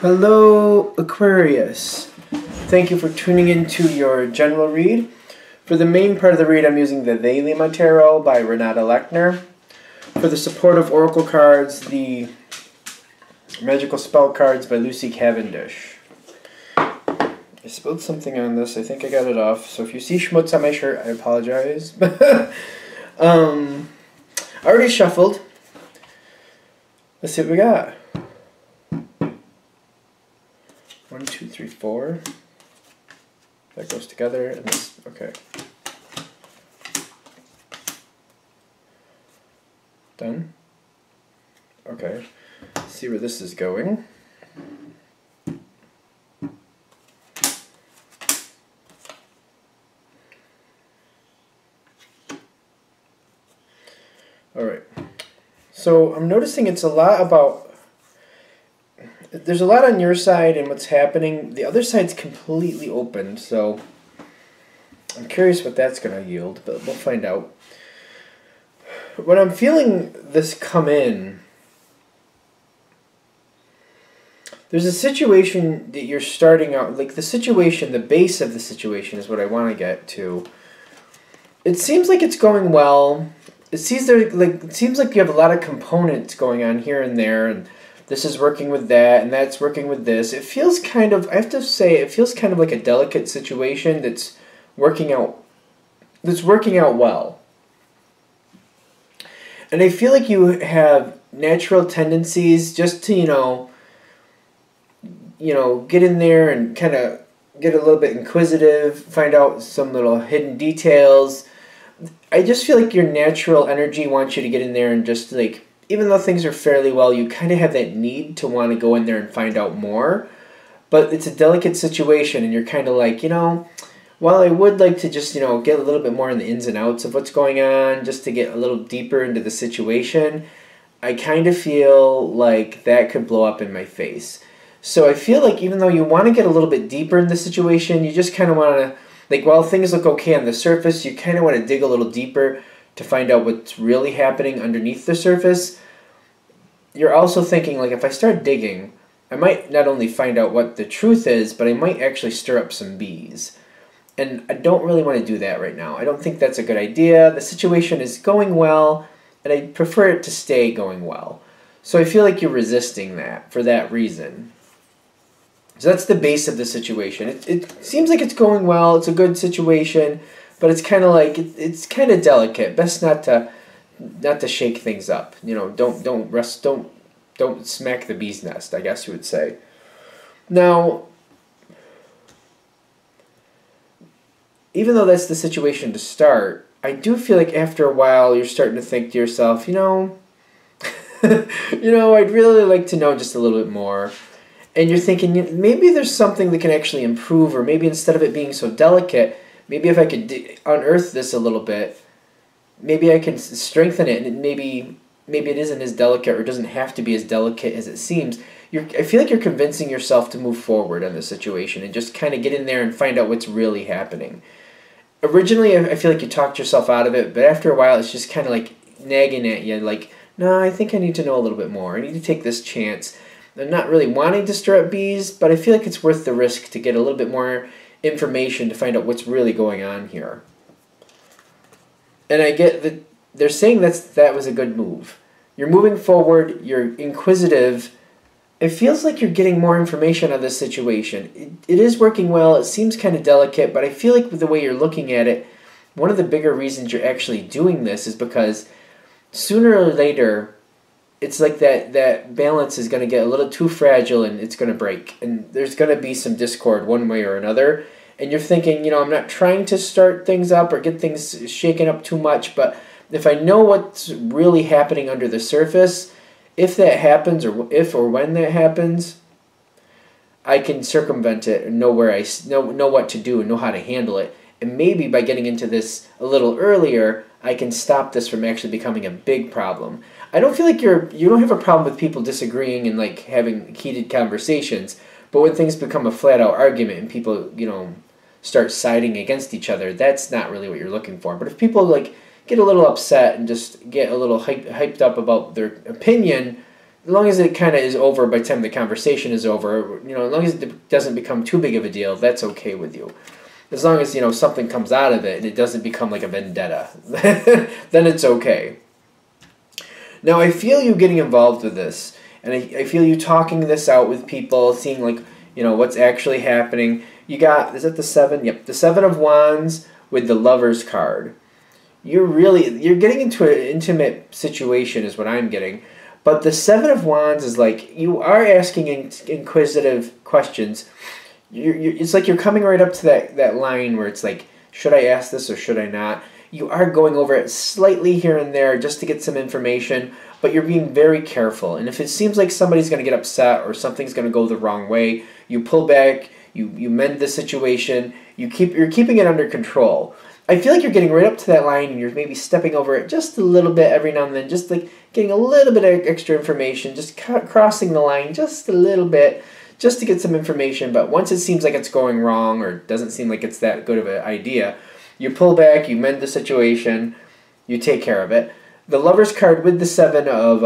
Hello, Aquarius. Thank you for tuning into your general read. For the main part of the read, I'm using the They Lima Tarot by Renata Lechner. For the supportive oracle cards, the magical spell cards by Lucy Cavendish. I spilled something on this. I think I got it off. So if you see schmutz on my shirt, I apologize. I already shuffled. Let's see what we got. 1, 2, 3, 4. That goes together, and this, okay. Done. Okay. Let's see where this is going. Alright. So I'm noticing it's a lot about... There's a lot on your side and what's happening. The other side's completely open, so I'm curious what that's going to yield, but we'll find out. When I'm feeling this come in, there's a situation that you're starting out, like the situation, the base of the situation is what I want to get to. It seems like it's going well. It seems like you have a lot of components going on here and there, and this is working with that, and that's working with this. It feels kind of, I have to say, it feels kind of like a delicate situation that's working out well. And I feel like you have natural tendencies just to, you know, get in there and kind of get a little bit inquisitive, find out some little hidden details. I just feel like your natural energy wants you to get in there and just like, even though things are fairly well, you kind of have that need to want to go in there and find out more. But it's a delicate situation, and you're kind of like, while I would like to just, get a little bit more in the ins and outs of what's going on, just to get a little deeper into the situation, I kind of feel like that could blow up in my face. So I feel like even though you want to get a little bit deeper in the situation, you just kind of want to, like, while things look okay on the surface, you kind of want to dig a little deeper to find out what's really happening underneath the surface. You're also thinking, like, if I start digging, I might not only find out what the truth is, but I might actually stir up some bees. And I don't really want to do that right now. I don't think that's a good idea. The situation is going well, and I prefer it to stay going well. So I feel like you're resisting that for that reason. So that's the base of the situation. It seems like it's going well. It's a good situation, but it's kind of like it's kind of delicate. Best not to shake things up. Don't smack the bee's nest, I guess you would say. Now, even though that's the situation to start, I do feel like after a while you're starting to think to yourself, I'd really like to know just a little bit more. And you're thinking, maybe there's something that can actually improve, or maybe instead of it being so delicate, maybe if I could unearth this a little bit, maybe I can strengthen it, and maybe it isn't as delicate, or doesn't have to be as delicate as it seems. I feel like you're convincing yourself to move forward in the situation and just kind of get in there and find out what's really happening. Originally, I feel like you talked yourself out of it, but after a while, it's just kind of like nagging at you, like, no, I think I need to know a little bit more. I need to take this chance. I'm not really wanting to stir up bees, but I feel like it's worth the risk to get a little bit more information to find out what's really going on here. And I get that they're saying that was a good move. You're moving forward, you're inquisitive. It feels like you're getting more information on this situation. It is working well, it seems kind of delicate, but I feel like with the way you're looking at it, one of the bigger reasons you're actually doing this is because sooner or later, it's like that balance is going to get a little too fragile and it's going to break. And there's going to be some discord one way or another. And you're thinking, I'm not trying to start things up or get things shaken up too much, but if I know what's really happening under the surface, if that happens, or if or when that happens, I can circumvent it and know where know what to do and know how to handle it. And maybe by getting into this a little earlier, I can stop this from actually becoming a big problem. I don't feel like you don't have a problem with people disagreeing and like having heated conversations, but when things become a flat out argument and people, start siding against each other, that's not really what you're looking for. But if people like get a little upset and just get a little hyped up about their opinion, as long as it kind of is over by the time the conversation is over, as long as it doesn't become too big of a deal, that's okay with you. As long as, something comes out of it and it doesn't become like a vendetta, then it's okay. Now, I feel you getting involved with this, and I feel you talking this out with people, seeing like, what's actually happening. You got, is it the 7? Yep, the 7 of Wands with the Lover's card. You're getting into an intimate situation is what I'm getting. But the 7 of Wands is like, you are asking inquisitive questions. It's like you're coming right up to that line where it's like, should I ask this or should I not? You are going over it slightly here and there just to get some information, but you're being very careful. And if it seems like somebody's going to get upset or something's going to go the wrong way, you pull back, you mend the situation, you're keeping it under control. I feel like you're getting right up to that line and you're maybe stepping over it just a little bit every now and then, just like getting a little bit of extra information, just crossing the line just a little bit, just to get some information. But once it seems like it's going wrong or doesn't seem like it's that good of an idea, you pull back, you mend the situation, you take care of it. The Lover's card with the 7 of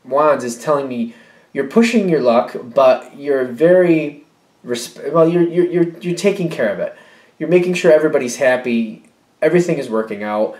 Wands is telling me you're pushing your luck, but you're very you're taking care of it. You're making sure everybody's happy, everything is working out.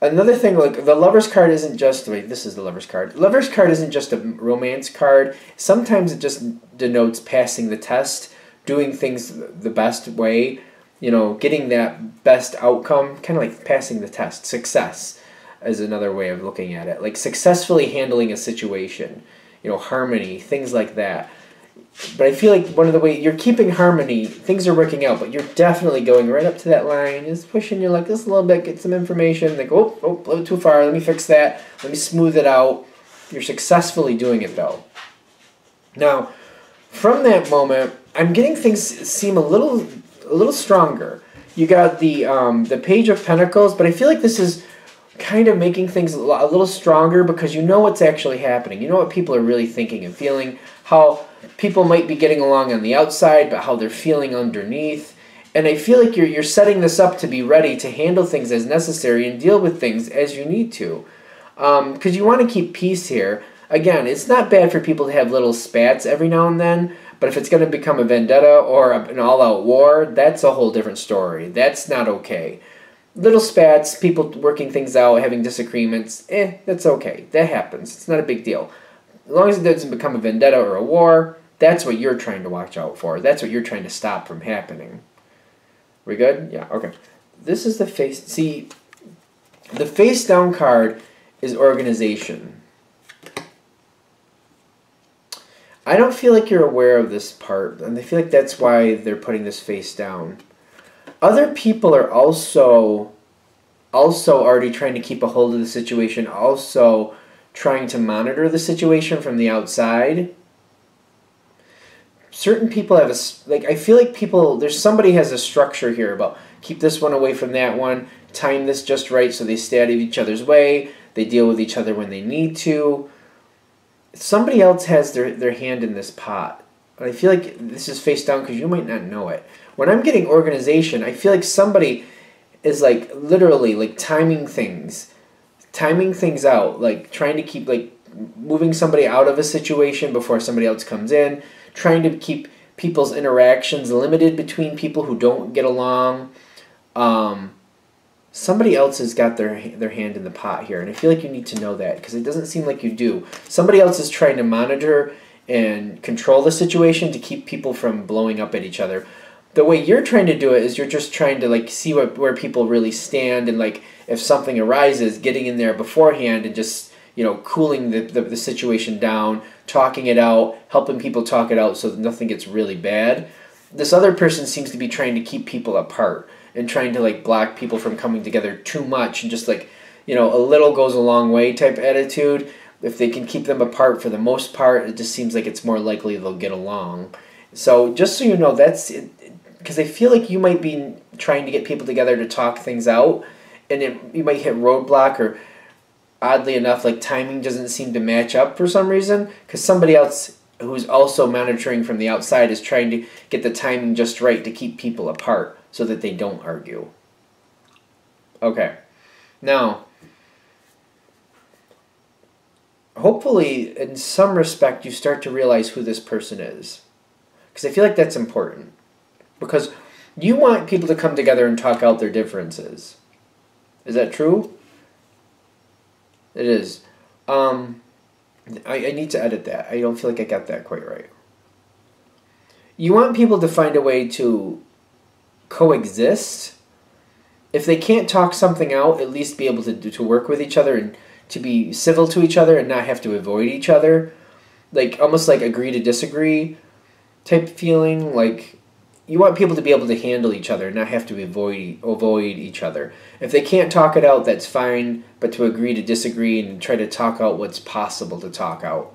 Another thing, like the Lover's card isn't just, wait, this is the Lover's card. Lover's card isn't just a romance card. Sometimes it just denotes passing the test, doing things the best way, getting that best outcome, kind of like passing the test. Success is another way of looking at it. Like successfully handling a situation, harmony, things like that. But I feel like one of the ways you're keeping harmony, things are working out, but you're definitely going right up to that line, just pushing your luck just a little bit, get some information, like, oh, a little too far, let me fix that, let me smooth it out. You're successfully doing it, though. Now, from that moment, I'm getting things seem a little stronger. You got the Page of Pentacles, but I feel like this is kind of making things a little stronger because you know what's actually happening. You know what people are really thinking and feeling, how people might be getting along on the outside, but how they're feeling underneath. And I feel like you're setting this up to be ready to handle things as necessary and deal with things as you need to. Because you want to keep peace here. Again, it's not bad for people to have little spats every now and then, but if it's going to become a vendetta or an all-out war, that's a whole different story. That's not okay. Little spats, people working things out, having disagreements, that's okay. That happens. It's not a big deal. As long as it doesn't become a vendetta or a war, that's what you're trying to watch out for. That's what you're trying to stop from happening. We good? Yeah, okay. This is the face. See, the face down card is organization. I don't feel like you're aware of this part, and I feel like that's why they're putting this face down. Other people are also already trying to keep a hold of the situation, also trying to monitor the situation from the outside. Certain people have I feel like somebody has a structure here about keep this one away from that one, time this just right so they stay out of each other's way, they deal with each other when they need to. Somebody else has their hand in this pot. And I feel like this is face down because you might not know it. When I'm getting organization, I feel like somebody is like literally like timing things out, like trying to keep like moving somebody out of a situation before somebody else comes in, trying to keep people's interactions limited between people who don't get along. Somebody else has got their hand in the pot here, and I feel like you need to know that because it doesn't seem like you do. Somebody else is trying to monitor and control the situation to keep people from blowing up at each other. The way you're trying to do it is you're just trying to like see where people really stand, and like if something arises, getting in there beforehand and just cooling the situation down, talking it out, helping people talk it out so that nothing gets really bad. This other person seems to be trying to keep people apart and trying to like block people from coming together too much, and just like a little goes a long way type attitude. If they can keep them apart for the most part, it just seems like it's more likely they'll get along. So just so you know, that's it, because I feel like you might be trying to get people together to talk things out, and you might hit roadblock, or oddly enough, like timing doesn't seem to match up for some reason, because somebody else who's also monitoring from the outside is trying to get the timing just right to keep people apart so that they don't argue. Okay. Now, hopefully, in some respect, you start to realize who this person is. Because I feel like that's important. Because you want people to come together and talk out their differences. Is that true? It is. I need to edit that. I don't feel like I got that quite right. You want people to find a way to coexist. If they can't talk something out, at least be able to work with each other and to be civil to each other and not have to avoid each other. Like, almost like agree to disagree type feeling. Like, you want people to be able to handle each other and not have to avoid each other. If they can't talk it out, that's fine, but to agree to disagree and try to talk out what's possible to talk out.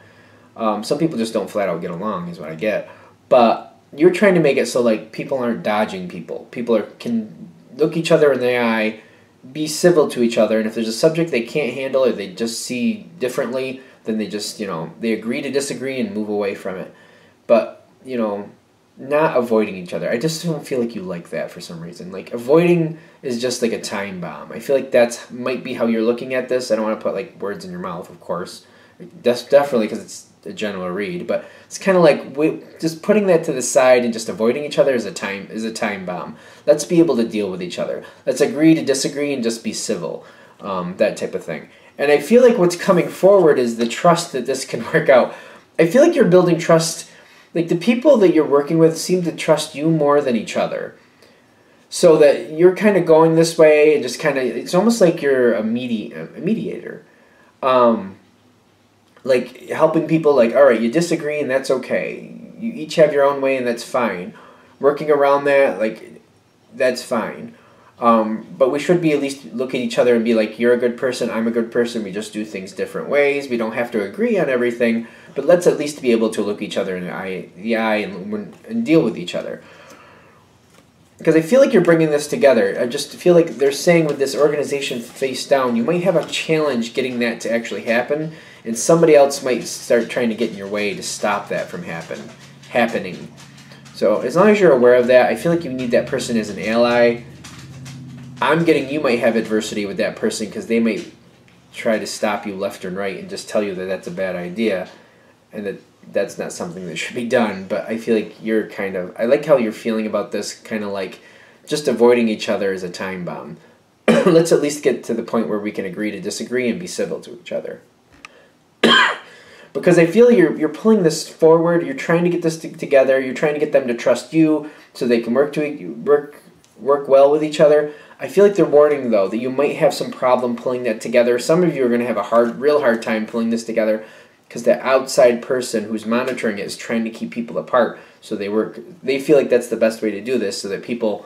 Some people just don't flat out get along, is what I get. But you're trying to make it so, like, people aren't dodging people. People can look each other in the eye, be civil to each other, and if there's a subject they can't handle or they just see differently, then they just, they agree to disagree and move away from it. But, not avoiding each other. I just don't feel like you like that for some reason. Like, avoiding is just like a time bomb. I feel like that might be how you're looking at this. I don't want to put, like, words in your mouth, of course. That's definitely because it's a general read, but it's kind of like just putting that to the side and just avoiding each other is a time bomb. Let's be able to deal with each other. Let's agree to disagree and just be civil, that type of thing. And I feel like what's coming forward is the trust that this can work out. I feel like you're building trust. Like, the people that you're working with seem to trust you more than each other. So that you're kind of going this way and just kind of, it's almost like you're a mediator. Like, helping people, like, all right, you disagree and that's okay. You each have your own way and that's fine. Working around that, like, that's fine. But we should be at least look at each other and be like, you're a good person, I'm a good person, we just do things different ways. We don't have to agree on everything, but let's at least be able to look each other in the eye and deal with each other. Because I feel like you're bringing this together. I just feel like they're saying with this organization face down, you might have a challenge getting that to actually happen, and somebody else might start trying to get in your way to stop that from happening. So as long as you're aware of that, I feel like you need that person as an ally. I'm getting you might have adversity with that person because they might try to stop you left and right and just tell you that that's a bad idea and that that's not something that should be done. But I feel like you're I like how you're feeling about this, kind of like just avoiding each other is a time bomb. Let's at least get to the point where we can agree to disagree and be civil to each other. Because I feel you're pulling this forward, you're trying to get this together, you're trying to get them to trust you so they can work well with each other. I feel like they're warning, though, that you might have some problem pulling that together. Some of you are going to have a real hard time pulling this together because the outside person who's monitoring it is trying to keep people apart. So they feel like that's the best way to do this so that people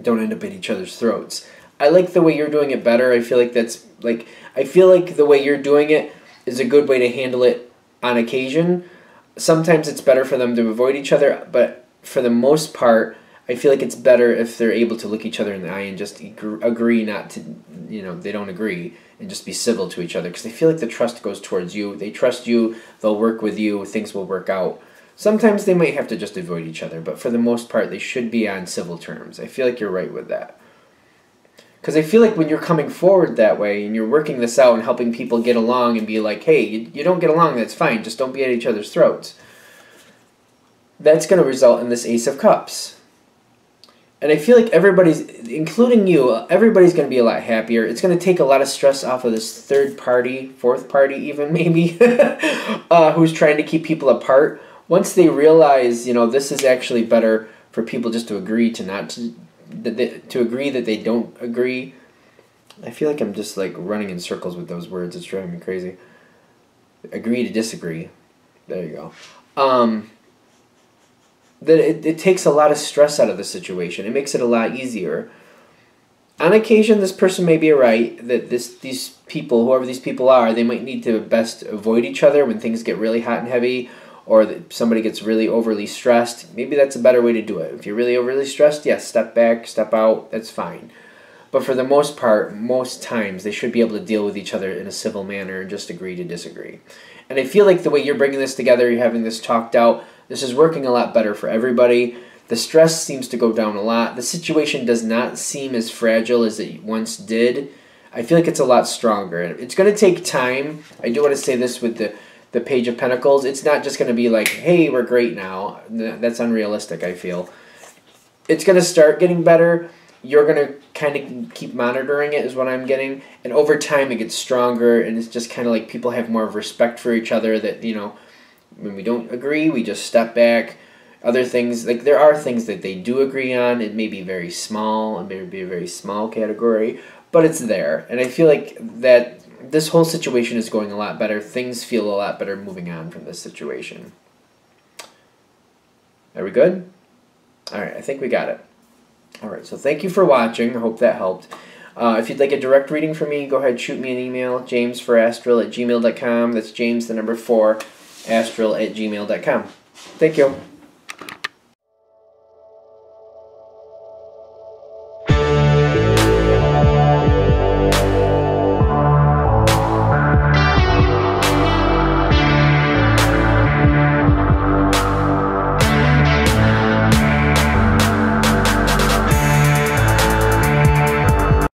don't end up at each other's throats. I like the way you're doing it better. I feel like the way you're doing it is a good way to handle it on occasion. Sometimes it's better for them to avoid each other, but for the most part, I feel like it's better if they're able to look each other in the eye and just agree not to, they don't agree, and just be civil to each other. Because I feel like the trust goes towards you. They trust you. They'll work with you. Things will work out. Sometimes they might have to just avoid each other, but for the most part, they should be on civil terms. I feel like you're right with that. Because I feel like when you're coming forward that way and you're working this out and helping people get along and be like, hey, you don't get along, that's fine. Just don't be at each other's throats. That's going to result in this Ace of Cups. And I feel like everybody's, including you, everybody's going to be a lot happier. It's going to take a lot of stress off of this third party, fourth party even maybe, who's trying to keep people apart. Once they realize, this is actually better for people just to agree to agree that they don't agree. I feel like I'm just like running in circles with those words. It's driving me crazy. Agree to disagree. There you go. That it takes a lot of stress out of the situation. It makes it a lot easier. On occasion, this person may be right, that these people, whoever these people are, they might need to best avoid each other when things get really hot and heavy, or that somebody gets really overly stressed. Maybe that's a better way to do it. If you're really overly stressed, yes, step back, step out, that's fine. But for the most part, most times, they should be able to deal with each other in a civil manner and just agree to disagree. And I feel like the way you're bringing this together, you're having this talked out, this is working a lot better for everybody. The stress seems to go down a lot. The situation does not seem as fragile as it once did. I feel like it's a lot stronger. It's going to take time. I do want to say this with the Page of Pentacles. It's not just going to be like, hey, we're great now. That's unrealistic, I feel. It's going to start getting better. You're going to kind of keep monitoring it is what I'm getting. And over time, it gets stronger. And it's just kind of like people have more of respect for each other that, you know, when we don't agree, we just step back. Other things, like there are things that they do agree on. It may be very small. It may be a very small category. But it's there. And I feel like that this whole situation is going a lot better. Things feel a lot better moving on from this situation. Are we good? All right, I think we got it. All right, so thank you for watching. I hope that helped. If you'd like a direct reading from me, go ahead, shoot me an email, jamesforastral@gmail.com. That's James, the number 4, astral@gmail.com. Thank you.